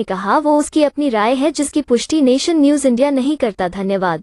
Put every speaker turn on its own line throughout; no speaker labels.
ने कहा वो उसकी अपनी राय है जिसकी पुष्टि नेशन न्यूज इंडिया नहीं करता। धन्यवाद।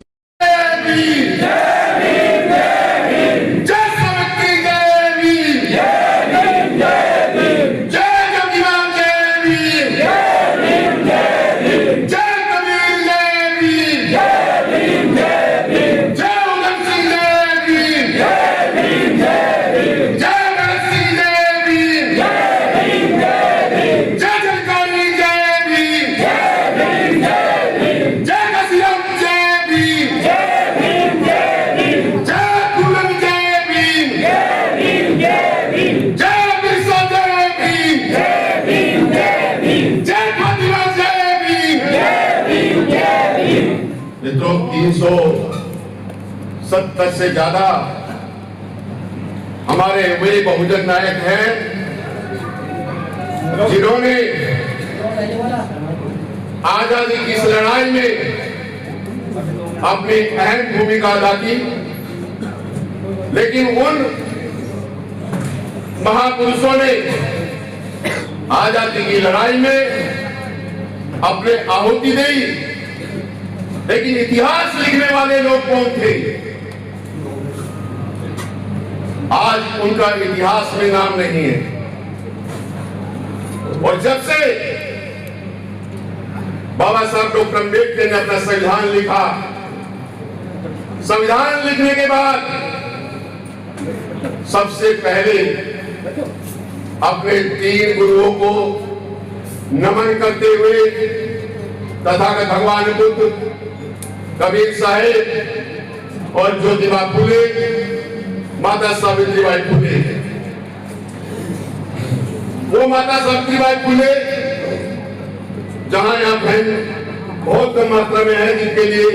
मित्रों, 370 से ज्यादा हमारे वे बहुजन नायक हैं जिन्होंने आजादी की इस लड़ाई में अपनी अहम भूमिका अदा की। लेकिन उन महापुरुषों ने आजादी की लड़ाई में अपने आहुति दी, लेकिन इतिहास लिखने वाले लोग कौन थे? आज उनका इतिहास में नाम नहीं है। और जब से बाबा साहब डॉक्टर अम्बेडकर ने अपना संविधान लिखा, संविधान लिखने के बाद सबसे पहले अपने 3 गुरुओं को नमन करते हुए तथागत भगवान बुद्ध, कबीर साहेब और ज्योतिबा फुले, माता सावित्रीबाई फुले, वो माता सावित्रीबाई फुले जहां यहाँ बहन बहुत कम मात्रा में है, जिनके लिए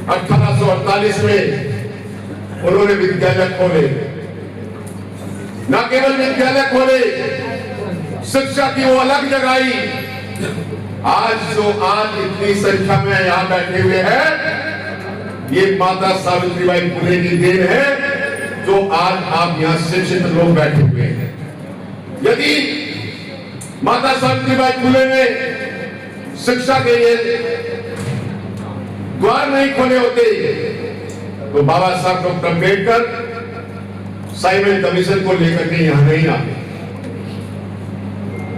1848 में उन्होंने विद्यालय खोले। न केवल विद्यालय खोले, शिक्षा की वो अलग जगाई। आज इतनी संख्या में यहाँ बैठे हुए हैं, ये माता सावित्रीबाई फुले की देन है, जो आज आप यहाँ शिक्षित लोग बैठे हुए हैं। यदि माता सावित्रीबाई फुले ने शिक्षा के लिए द्वार नहीं खोले होते, तो बाबा साहब डॉक्टर अम्बेडकर साइमन कमीशन को लेकर के यहाँ नहीं आते।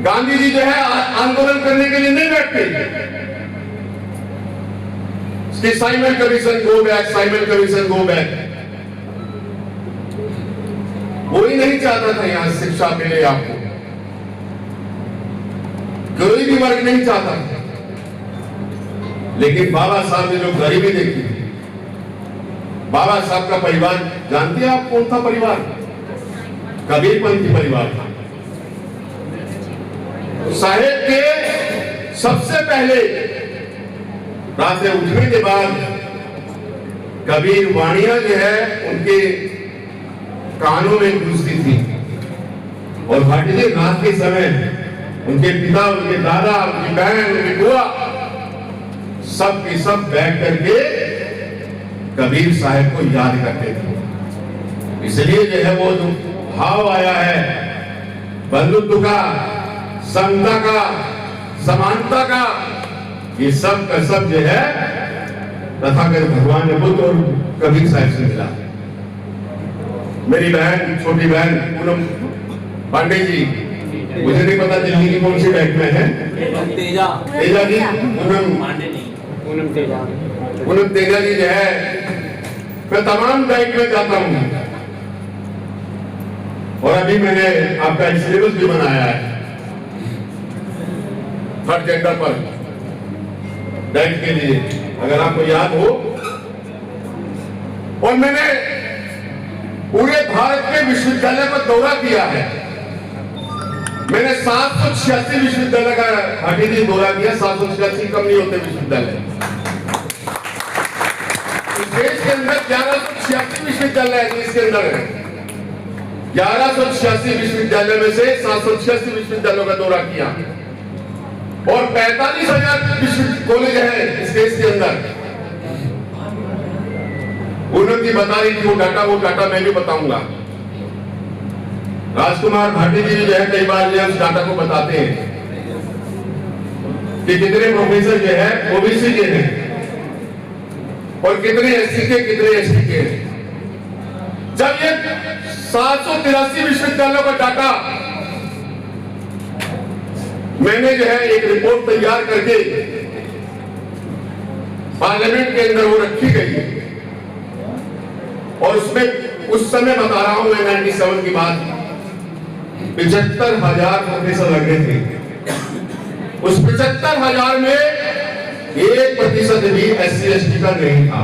गांधी जी जो है आंदोलन करने के लिए नहीं बैठते कि Simon commission go back, Simon commission go back. कोई नहीं चाहता था यहां शिक्षा मिले आपको, कोई भी वर्ग नहीं चाहता। लेकिन बाबा साहब ने जो गरीबी देखी, बाबा साहब का परिवार जानते हैं आप कौन था परिवार? कबीरपंथी परिवार था। साहेब के सबसे पहले रात में उठने के बाद कबीर वाणियां जो है उनके कानों में गूंजती थी। और भाटी जी रात के समय उनके पिता, उनके दादा, उनकी बहन, उनकी बुआ सब के सब बैठ करके कबीर साहब को याद करते थे। इसलिए जो है वो जो भाव आया है बंधुत्व का, समता का, समानता का, ये सब का सब जो है तथागत भगवान बुद्ध और कबीर साहब से मिला। मेरी बहन, छोटी बहन पूनम पांडे जी, मुझे नहीं पता दिल्ली की कौन सी बैंक में है, तेजा जी, पूनम तेजा जी जो है, मैं तमाम बैंक में जाता हूँ और अभी मैंने आपका सिलेबस भी बनाया है थर्ड जेंडर पर बैंक के लिए, अगर आपको याद हो। और मैंने पूरे भारत के विश्वविद्यालय का दौरा किया है। मैंने 786 विश्वविद्यालय का भाटी जी दौरा किया। 786 कम नहीं होते विश्वविद्यालय। इस देश के अंदर 1186 विश्वविद्यालय है। इसके अंदर 1186 विश्वविद्यालय में से 786 विश्वविद्यालयों का दौरा किया और 45,000 कॉलेज है इस देश के अंदर। उन्नति बता रही थी वो डाटा मैं भी बताऊंगा। राजकुमार भाटी जी जो है कई बार उस डाटा को बताते हैं कि कितने प्रोफेसर जो है ओबीसी के हैं और कितने एससी के, कितने एसटी के हैं। जब ये 783 विश्वविद्यालयों का डाटा मैंने जो है एक रिपोर्ट तैयार करके पार्लियामेंट के अंदर वो रखी गई और उसमें उस समय बता रहा हूं मैं 97 की बात, 75,000 प्रोफेसर लगे थे। उस 75,000 में 1% भी SC ST का नहीं था।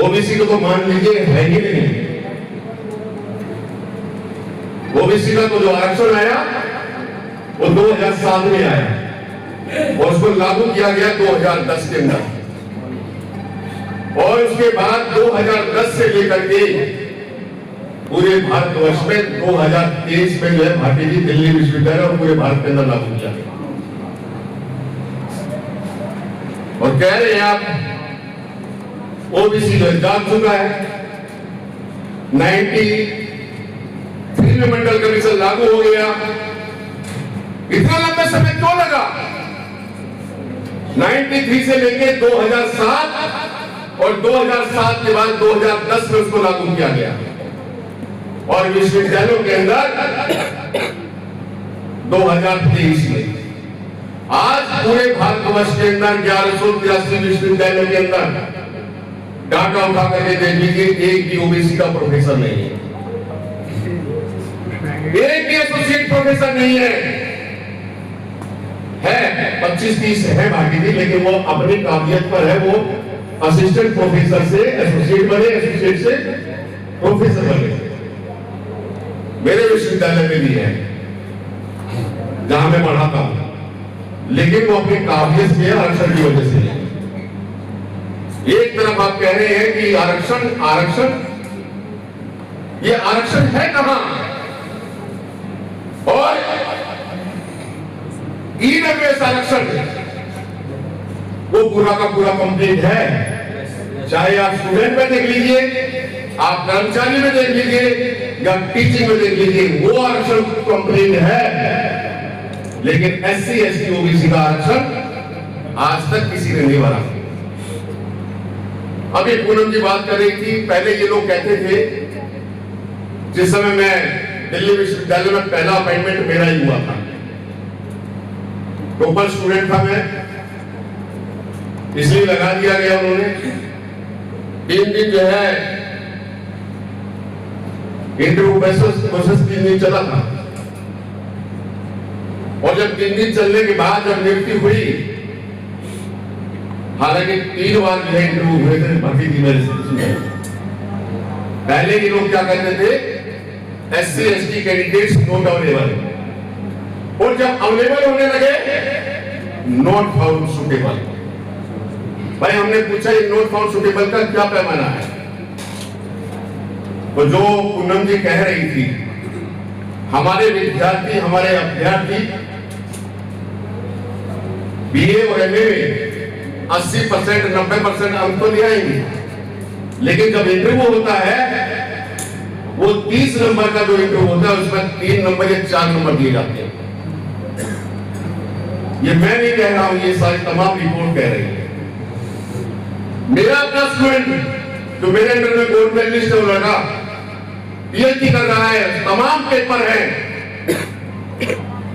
ओबीसी को तो मान लीजिए है ही नहीं। ओबीसी का तो जो आरक्षण आया वो 2007 में आया और उसको लागू किया गया 2010 के अंदर, और उसके बाद 2010 से लेकर के पूरे भारतवर्ष में 2023 में जो है भारतीय जी दिल्ली विश्वविद्यालय और पूरे भारत के अंदर लागू किया गया। और कह रहे हैं आप ओबीसी जो जाग चुका है, 93 में मंडल कमीशन लागू हो गया। इतना लंबा समय क्यों लगा? 93 से लेके 2007 और 2007 के बाद 2010 में उसको लागू किया गया और विश्वविद्यालयों के अंदर 2023 में आज पूरे भारतवर्ष के अंदर 1183 विश्वविद्यालयों के अंदर डाटा उठा करके देख लीजिए, एक भी ओबीसी का प्रोफेसर नहीं है, एक भी एसोसिएट प्रोफेसर नहीं है। 25-30 है बाकी भी, लेकिन वो अपनी काबिलियत पर है, वो असिस्टेंट प्रोफेसर से एसोसिएट बने, एसोसिएट से प्रोफेसर बने। मेरे विश्वविद्यालय में भी है जहां मैं पढ़ाता हूं, लेकिन वो अपनी काबिलियत से आरक्षण की वजह से। एक तरफ आप कह रहे हैं कि आरक्षण, ये आरक्षण है कहां? और ईडब्ल्यूएस आरक्षण वो पूरा का पूरा कंप्लीट है। चाहे आप स्टूडेंट में देख लीजिए, आप कर्मचारी में देख लीजिए या टीचिंग में देख लीजिए, वो आरक्षण कंप्लीट है। लेकिन एससी एसटी ओबीसी का आरक्षण आज तक किसी ने नहीं भरा। अभी पूनम जी बात कर रही थी, पहले ये लोग कहते थे, जिस समय मैं दिल्ली विश्वविद्यालय में पहला अपॉइंटमेंट मेरा ही हुआ था, टॉपर स्टूडेंट था मैं, इसलिए लगा दिया गया उन्होंने। 3 दिन जो है इंटरव्यू प्रोसेस 3 दिन चला था और जब 3 दिन चलने के बाद जब नियुक्ति हुई, हालांकि 3 बार जो है इंटरव्यू हुए थे भर्ती की मेरे से। पहले ये लोग क्या कहते थे, SC ST candidates not available, और जब अवेलेबल होने लगे नॉट फाउंड सुटेबल। भाई हमने पूछा ये नॉट फाउंड सुटेबल का क्या पैमाना है? तो जो पूनम जी कह रही थी, हमारे विद्यार्थी, हमारे अभ्यर्थी बीए और एमए में 80% 90% अंक तो ले आएंगे, लेकिन जब इंटरव्यू होता है वो 30 नंबर का जो इंटरव्यू होता है उसमें 3 नंबर या 4 नंबर दिए जाते हैं। ये मैं नहीं कह रहा हूं, ये सारी तमाम रिपोर्ट कह रही है। मेरा अपना स्टूडेंट जो मेरे अंडर में गोल्ड मेडलिस्ट है, वो लड़का पीएचडी कर रहा है, तमाम पेपर है।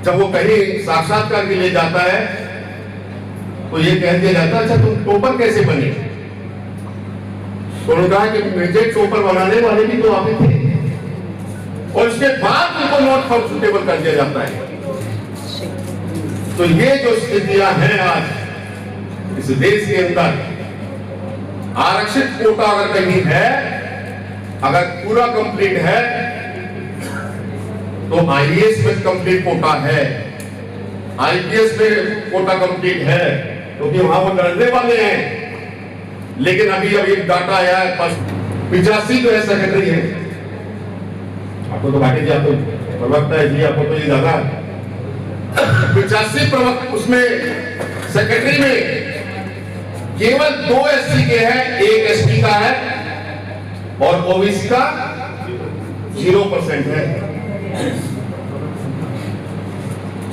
जब वो कहीं साक्षात्कार के लिए जाता है तो ये कह दिया जाता है, अच्छा तुम टॉपर कैसे बने? तो उन्होंने कहा कि मुझे टॉपर बनाने वाले भी तो आप ही थे, और उसके बाद उनको नॉट फाउंड सुटेबल कर दिया जाता है। तो ये जो स्थितियां हैं आज इस देश के अंदर, आरक्षित कोटा अगर कहीं है, अगर पूरा कंप्लीट है तो आईएएस में कंप्लीट कोटा है, आईपीएस में कोटा कंप्लीट है, क्योंकि वहां वो लड़ने वाले हैं। लेकिन अभी डाटा आया है, 85 जो है सेक्रेटरी है, आपको तो बाकी आप तो प्रवक्ता है जी, आपको तो ये ज्यादा 85 प्रवक्ता, उसमें सेक्रेटरी में केवल 2 एससी के हैं, 1 एसटी का है और ओबीसी का 0% है।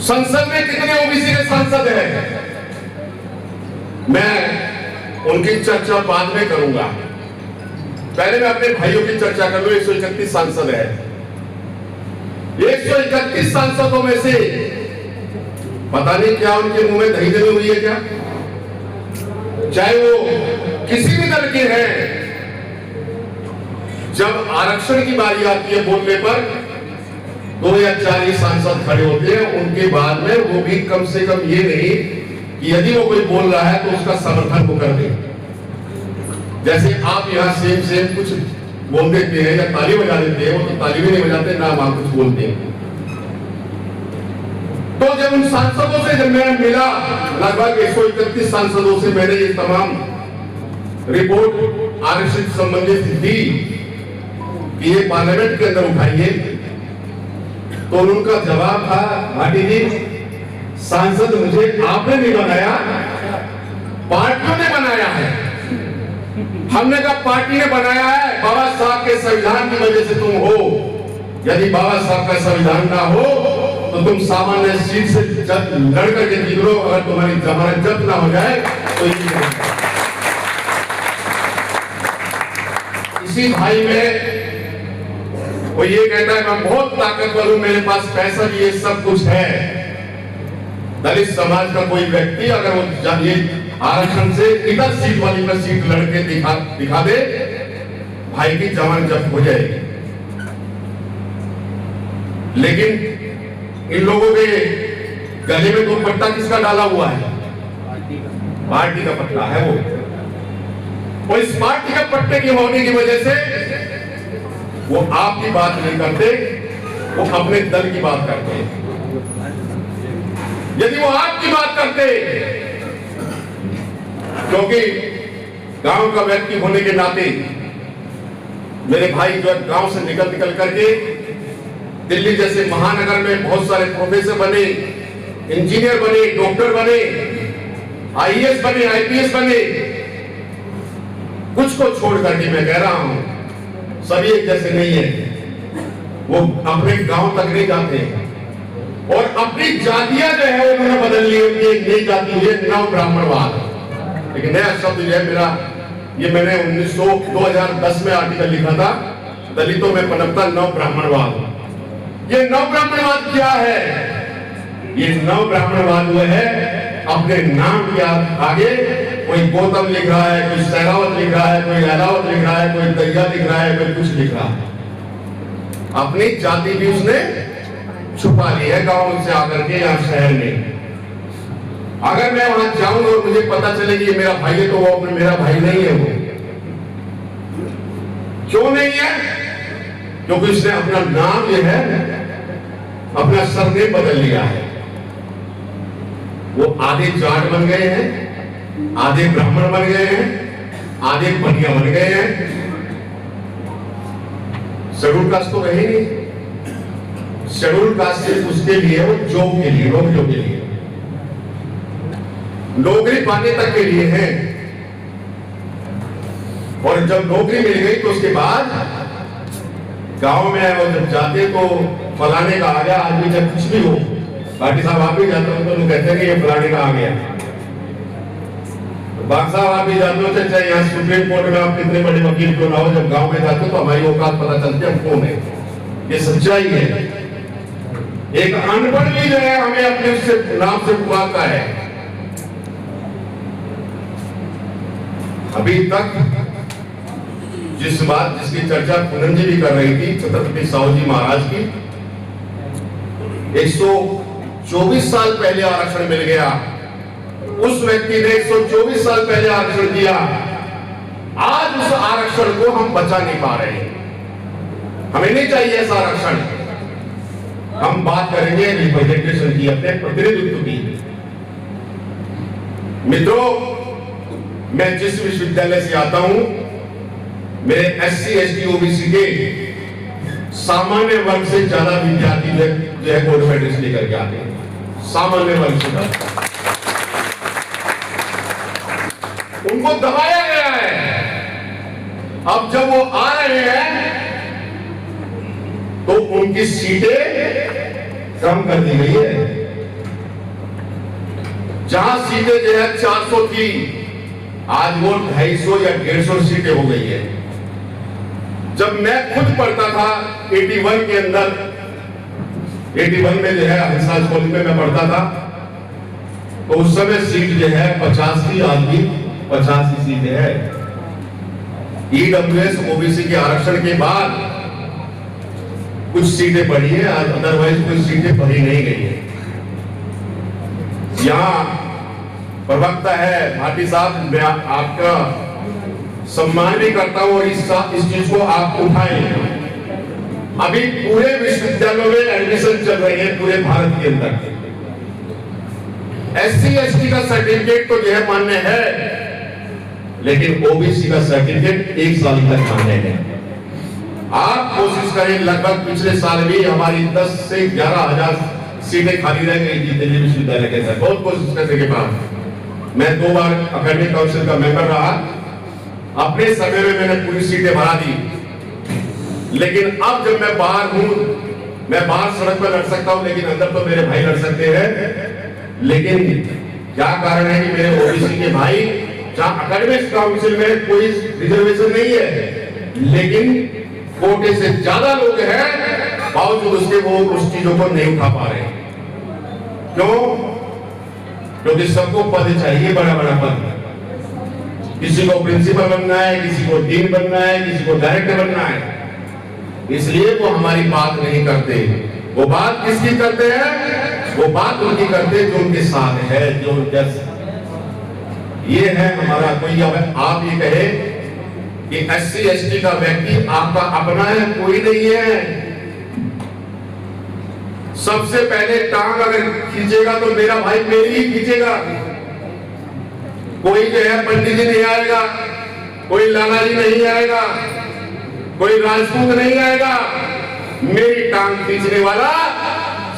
संसद में कितने ओबीसी के सांसद हैं? मैं उनकी चर्चा बाद में करूंगा, पहले मैं अपने भाइयों की चर्चा कर लूं। 131 सांसद है। 131 सांसदों में से पता नहीं क्या उनके मुंह में दही जमी हुई है क्या, चाहे वो किसी भी दल के हैं, जब आरक्षण की बारी आती है बोलने पर 2 या 4 ही सांसद खड़े होते हैं। उनके बाद में वो भी कम से कम ये नहीं कि यदि वो कोई बोल रहा है तो उसका समर्थन वो कर दे। जैसे आप यहाँ सेम कुछ बोल देते हैं या ताली बजा देते हैं, वो तो ताली भी नहीं बजाते ना आप कुछ बोलते हैं। तो जब उन सांसदों से जब मैं मिला, लगभग 131 सांसदों से मैंने ये तमाम रिपोर्ट आरक्षण संबंधित दी कि ये पार्लियामेंट के अंदर उठाइए, तो उनका जवाब था, भाटी जी सांसद मुझे आपने नहीं बनाया, पार्टियों ने बनाया है। हमने कहा पार्टी ने बनाया है, बाबा साहब के संविधान की वजह से तुम हो। यदि बाबा साहब का संविधान ना हो तो तुम सामान्य सीट से लड़ करके जीत लो, अगर तुम्हारी जमानत जब्त ना हो जाए तो इसी भाई में वो ये कहता है मैं बहुत ताकतवर हूं, मेरे पास पैसा भी, ये सब कुछ है। दलित समाज का कोई व्यक्ति अगर वो ये आरक्षण से इधर सीट वाली पर सीट लड़के दिखा दे, भाई की जमानत जब्त हो जाएगी। लेकिन इन लोगों के गले में तो पट्टा किसका डाला हुआ है? पार्टी का पट्टा है वो। और इस पार्टी का पट्टे के होने की वजह से वो आपकी बात नहीं करते, वो अपने दल की बात करते हैं। यदि वो आपकी बात करते, क्योंकि गांव का व्यक्ति होने के नाते मेरे भाई जो गांव से निकल करके दिल्ली जैसे महानगर में बहुत सारे प्रोफेसर बने, इंजीनियर बने, डॉक्टर बने, आईएएस बने, आईपीएस बने। कुछ को छोड़ करके मैं कह रहा हूं सभी एक जैसे नहीं है। वो अपने गांव तक नहीं जाते और अपनी जातियां जो है उन्होंने बदल ली। उनकी एक नई जाति है नव ब्राह्मणवाद। एक नया शब्द जो है मेरा, ये मैंने 2010 में आर्टिकल लिखा था, दलितों में पनपता नव ब्राह्मणवाद। ये नव ब्राह्मणवाद क्या है? ये नव ब्राह्मणवाद वो है अपने नाम के आगे कोई गौतम लिख रहा है, कोई सहरावत लिख रहा है, कोई अहलावत लिख रहा है, कोई दरिया लिख रहा है, कोई कुछ लिख रहा है। अपनी जाति भी उसने छुपा ली है गांव से आकर के या शहर में। अगर मैं वहां जाऊं और मुझे पता चले कि ये मेरा भाई है, तो वो मेरा भाई नहीं है। वो क्यों नहीं है? क्योंकि उसने अपना नाम जो है, अपना सरनेम बदल लिया है। वो आधे जाट बन गए हैं, आधे ब्राह्मण बन गए हैं, आधे बनिया बन गए हैं। शेड्यूल कास्ट तो रहे नहीं। शेड्यूल कास्ट सिर्फ उसके लिए, वो जॉब के लिए, नौकरियों के लिए, नौकरी पाने तक के लिए है। और जब नौकरी मिल गई तो उसके बाद गांव में और जब जाते तो फलाने का आ गया आदमी, जब कुछ भी हो, पार्टी साहब आप भी जाते हो तो लोग कहते हैं कि ये फलाने का आ गया। बाग साहब आप भी जाते हो, चाहे यहाँ सुप्रीम कोर्ट में आप कितने बड़े वकील क्यों ना हो, जब गांव में जाते हो तो हमारी औकात पता चलती है हम कौन है। ये सच्चाई है। एक अनपढ़ भी जो है हमें अपने उससे नाम से पुकारता है। अभी तक जिसकी चर्चा पूनम जी भी कर रही थी, छत्रपति साहू जी महाराज की, 124 साल पहले आरक्षण मिल गया। उस व्यक्ति ने 124 साल पहले आरक्षण दिया। आज उस आरक्षण को हम बचा नहीं पा रहे। हमें नहीं चाहिए ऐसा आरक्षण। हम बात करेंगे रिप्रेजेंटेशन की, अपने प्रतिनिधित्व की। मित्रों, मैं जिस विश्वविद्यालय से आता हूं, मेरे SC ST OBC के सामान्य वर्ग से ज्यादा विद्यार्थी जो है गोल्ड मेडलिस्ट लेकर के आते हैं। सामान्य वर्ग से ज्यादा उनको दबाया गया है। अब जब वो आ रहे हैं तो उनकी सीटें कम कर दी गई है। जहां सीटें जो है 400 थी, आज वो 250 या 150 सीटें हो गई है। जब मैं खुद पढ़ता था 81 के अंदर, 81 में जो है हंसराज कॉलेज में मैं पढ़ता था, तो उस समय सीट जो है 50 थी, आज भी 50 ही सीटें है। ईडब्ल्यूएस ओबीसी के आरक्षण के बाद कुछ सीटें बढ़ी है, अदरवाइज कुछ सीटें भरी नहीं गई है। यहाँ प्रवक्ता है भाटी साहब, मैं आपका सम्मान भी करता हूं और इस चीज को आप उठाएं। अभी पूरे विश्वविद्यालयों में एडमिशन चल रही है पूरे भारत के अंदर। एससी एसटी का सर्टिफिकेट तो जो है मान्य है, लेकिन ओबीसी का सर्टिफिकेट 1 साल तक मान्य है। आप कोशिश करें, लगभग पिछले साल भी हमारी 10 से 11,000 सीटें खाली रह गई थी दिल्ली विश्वविद्यालय के अंदर। बहुत कोशिश करने के बाद मैं 2 बार एकेडमिक काउंसिल का मेंबर रहा। अपने समय में मैंने पूरी सीटें भरा दी, लेकिन अब जब मैं बाहर हूं, मैं बाहर सड़क पर लड़ सकता हूं, लेकिन अंदर तो मेरे भाई लड़ सकते हैं। लेकिन क्या कारण है कि मेरे ओबीसी के भाई, जहां एकेडमिक काउंसिल में कोई रिजर्वेशन नहीं है, लेकिन कोटे से ज्यादा लोग हैं, बावजूद उसके वो उस चीजों को नहीं उठा पा रहे। क्यों? क्योंकि सबको पद चाहिए, बड़ा बड़ा पद। किसी को प्रिंसिपल बनना है, किसी को डीन बनना है, किसी को डायरेक्टर बनना है, इसलिए वो हमारी बात नहीं करते। वो बात किसकी करते हैं? वो बात उनकी करते जो उनके साथ है, जो उनके ये है हमारा। कोई आप ये कहे कि एससी एसटी का व्यक्ति आपका अपना है, कोई नहीं है। सबसे पहले टांग अगर खींचेगा तो मेरा भाई मेरी ही खींचेगा। कोई जो है पंडित जी नहीं आएगा, कोई लाला जी नहीं आएगा, कोई राजपूत नहीं आएगा। मेरी टांग खींचने वाला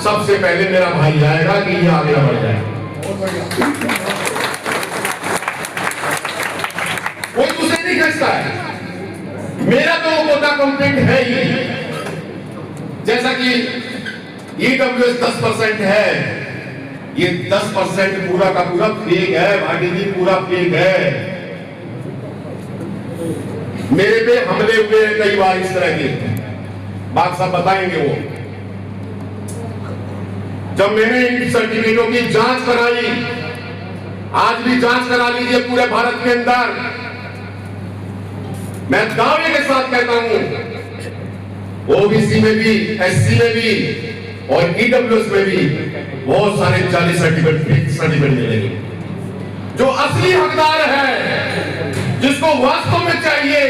सबसे पहले मेरा भाई आएगा कि ये आगे बढ़ जाए। कोई दूसरे नहीं खींचता है। मेरा तो कोटा कंप्लीट है ही। जैसा कि ईडब्ल्यूएस 10% है, ये 10% पूरा का पूरा फेक है भाटी जी, पूरा फेक है। मेरे पे हमले हुए कई बार इस तरह के, बात सब बताएंगे वो। जब मैंने इन सर्टिफिकेटों की जांच कराई, आज भी जांच करा लीजिए पूरे भारत के अंदर, मैं दावे के साथ कहता हूं ओबीसी में भी, एससी में भी और ईडब्ल्यूएस में भी बहुत सारे 40 सर्टिफिकेट मिलेंगे। जो असली हकदार है, जिसको वास्तव में चाहिए,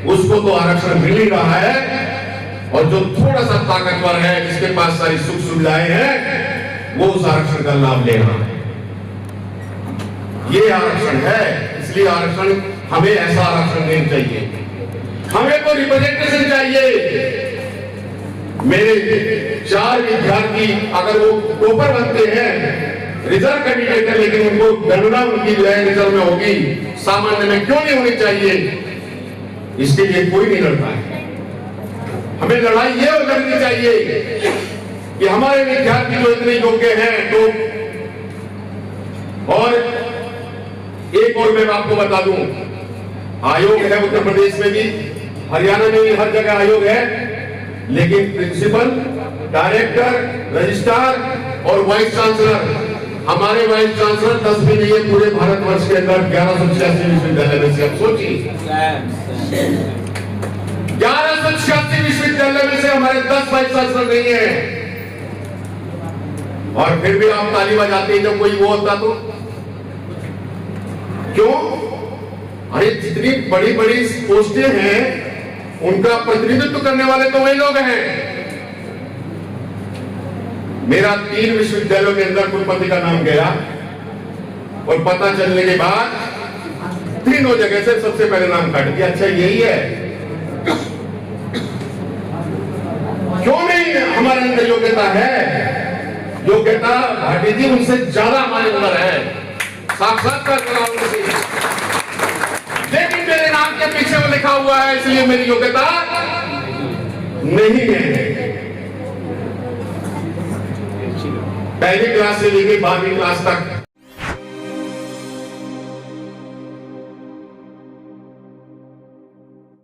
उसको तो आरक्षण मिल ही रहा है। और जो थोड़ा सा ताकतवर है, जिसके पास सारी सुख सुविधाएं हैं, वो उस आरक्षण का लाभ ले रहा है। ये आरक्षण है, इसलिए आरक्षण, हमें ऐसा आरक्षण नहीं चाहिए। हमें तो रिप्रेजेंटेशन चाहिए। मेरे 4 विद्यार्थी अगर वो टॉपर बनते हैं, रिजर्व कैंडिडेट है, लेकिन उनको गणना उनकी जो है रिजर्व में होगी, सामान्य में क्यों नहीं होनी चाहिए? इसके लिए कोई नहीं लड़ता है। हमें लड़ाई ये लड़नी चाहिए कि हमारे विद्यार्थी जो इतने योग्य हैं, तो और एक और मैं आपको बता दूं, आयोग है उत्तर प्रदेश में भी, हरियाणा में भी, हर जगह आयोग है, लेकिन प्रिंसिपल, डायरेक्टर, रजिस्ट्रार और वाइस चांसलर, हमारे वाइस चांसलर 10 भी नहीं है पूरे भारतवर्ष के अंदर 1186 विश्वविद्यालय में से। अब सोचिए 1186 विश्वविद्यालय में से हमारे 10 वाइस चांसलर नहीं है, और फिर भी आप ताली बजाते हैं जब कोई वो होता तो। क्यों? अरे जितनी बड़ी बड़ी पोस्टें हैं, उनका प्रतिनिधित्व करने वाले तो वही लोग हैं। मेरा 3 विश्वविद्यालयों के अंदर कुलपति का नाम गया, और पता चलने के बाद तीनों जगह से सबसे पहले नाम काट दिया। अच्छा यही है? क्यों नहीं? हमारे अंदर योग्यता है, योग्यता भाटी जी उनसे ज्यादा हमारे अंदर है, साक्षात्कार करा उनसे, लेकिन मेरे नाम के पीछे वो लिखा हुआ है, इसलिए मेरी योग्यता नहीं है। पहली क्लास से लेकर 12वीं क्लास तक